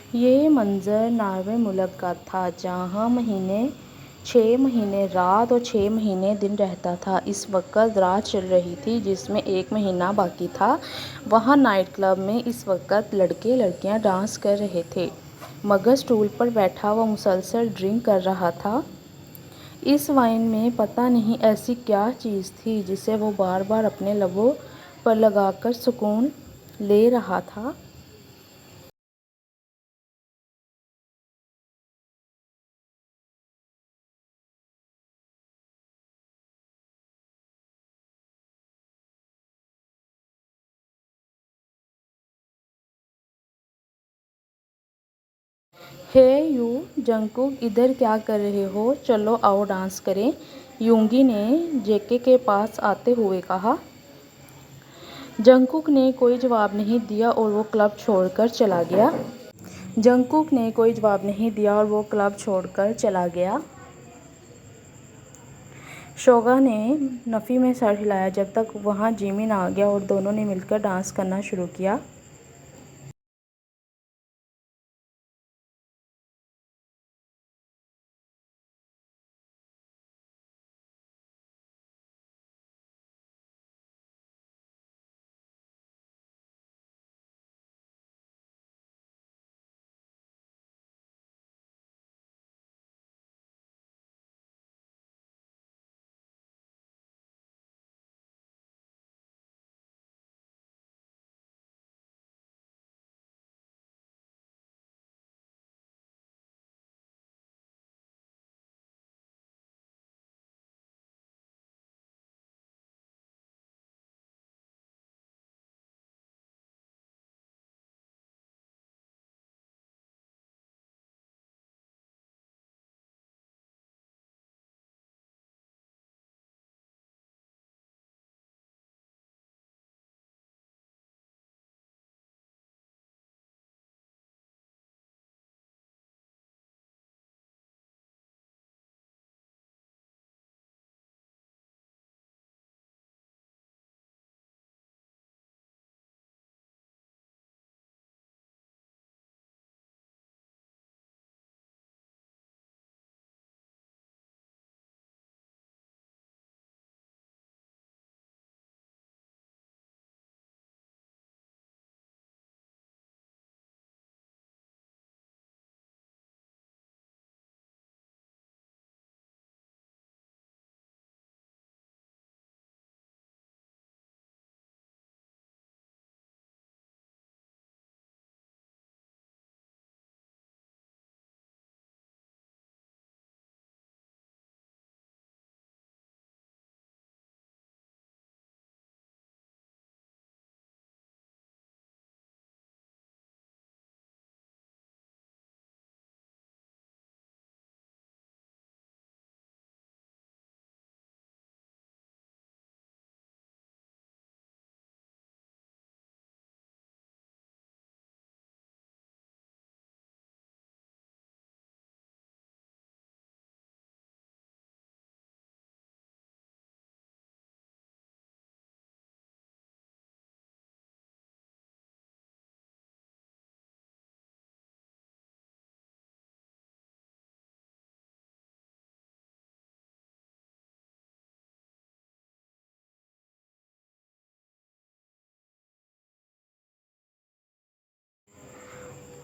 ये मंज़र नॉर्वे मुल्क का था जहाँ 6 महीने रात और 6 महीने दिन रहता था। इस वक़्त रात चल रही थी जिसमें 1 महीना बाकी था। वहाँ नाइट क्लब में इस वक़्त लड़के लड़कियाँ डांस कर रहे थे। मगर स्टूल पर बैठा वह मुसलसल ड्रिंक कर रहा था। इस वाइन में पता नहीं ऐसी क्या चीज़ थी जिसे वो बार बार अपने लबों पर लगाकर सुकून ले रहा था। हे यू जंगकुक, इधर क्या कर रहे हो? चलो आओ डांस करें, यूंगी ने जेके के पास आते हुए कहा। जंगकुक ने कोई जवाब नहीं दिया और वो क्लब छोड़कर चला गया। जंगकुक ने कोई जवाब नहीं दिया और वो क्लब छोड़कर चला गया। शोगा ने नफ़ी में सर हिलाया जब तक वहाँ जिमिन आ गया और दोनों ने मिलकर डांस करना शुरू किया।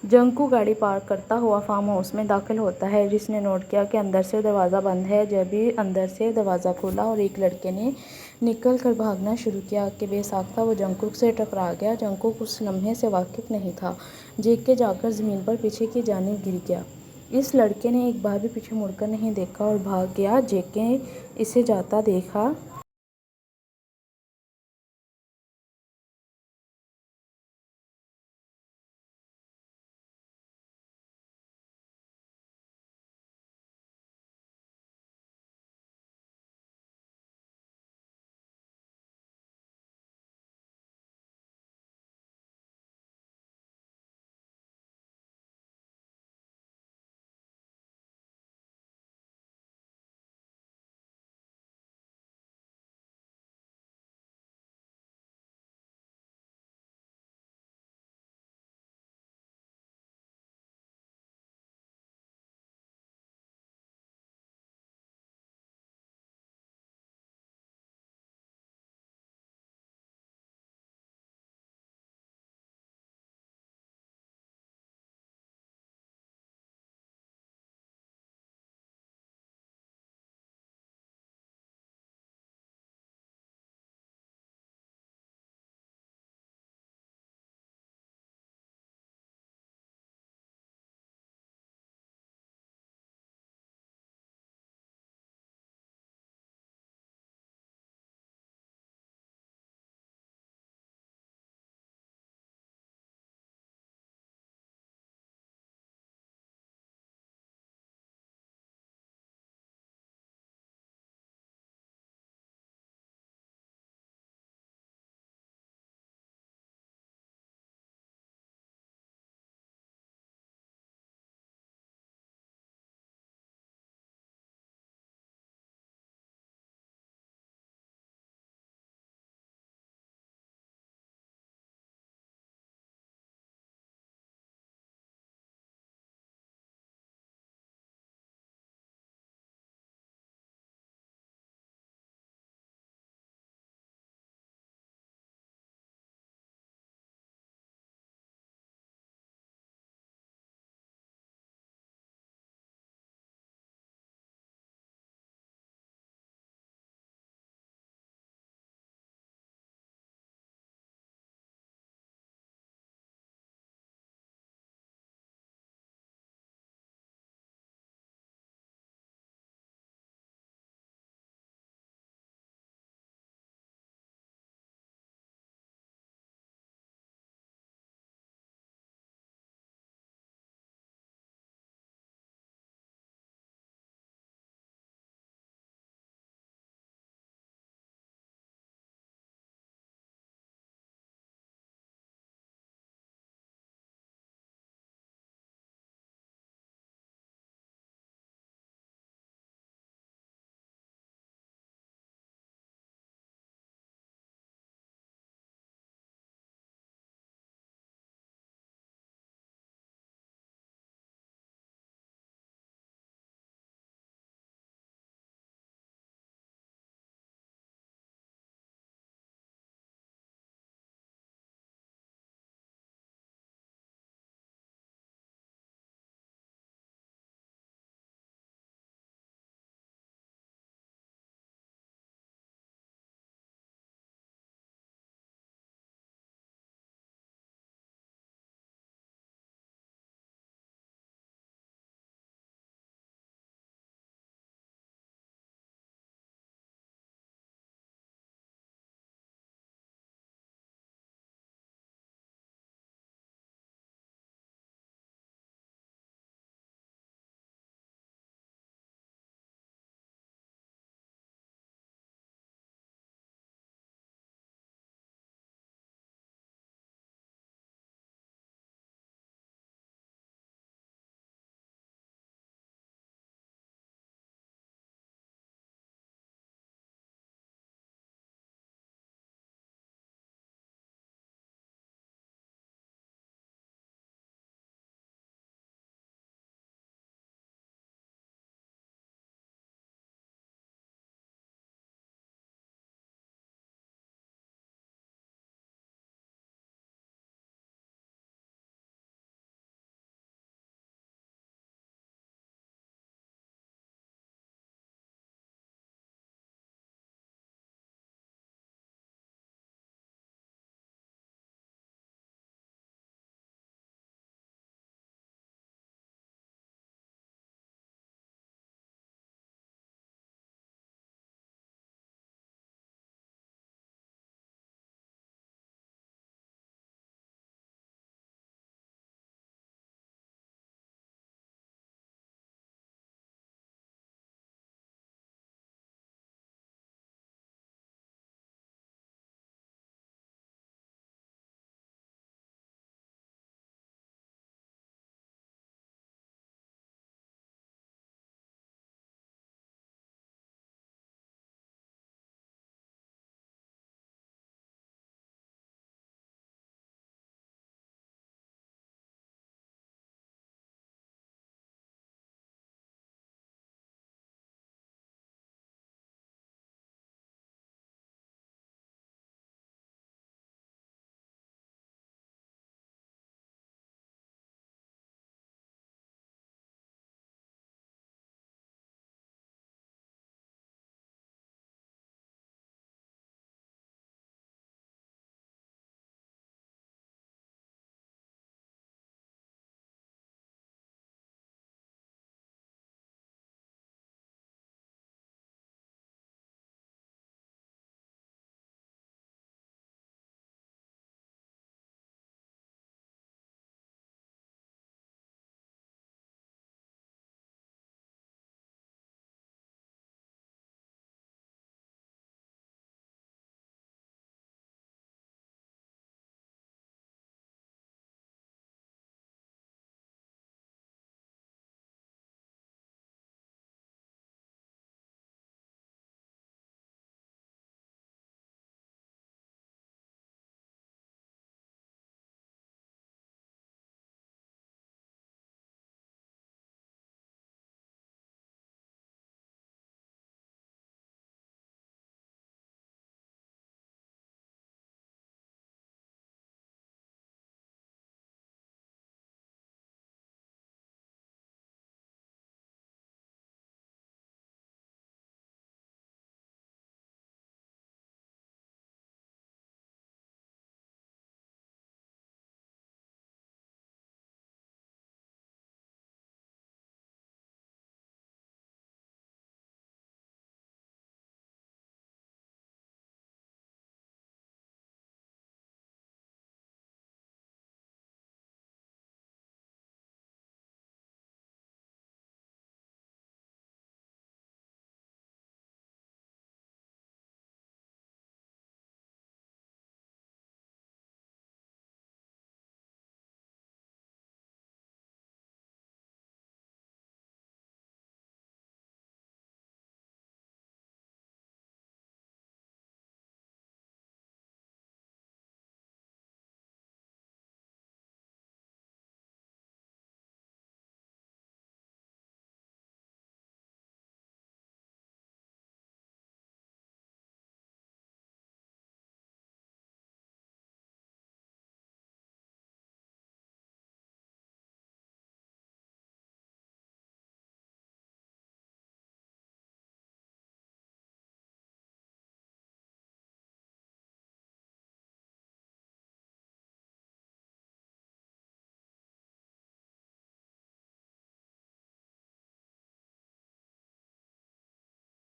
जंकू गाड़ी पार्क करता हुआ फार्म हाउस में दाखिल होता है, जिसने नोट किया कि अंदर से दरवाज़ा बंद है। जब ही अंदर से दरवाज़ा खुला और एक लड़के ने निकल कर भागना शुरू किया कि बेसाख्ता वो जंकुक से टकरा गया। जंकुक उस लम्हे से वाकिफ नहीं था। जेके जाकर ज़मीन पर पीछे की जानिब गिर गया। इस लड़के ने एक बार भी पीछे मुड़कर नहीं देखा और भाग गया। जेके इसे जाता देखा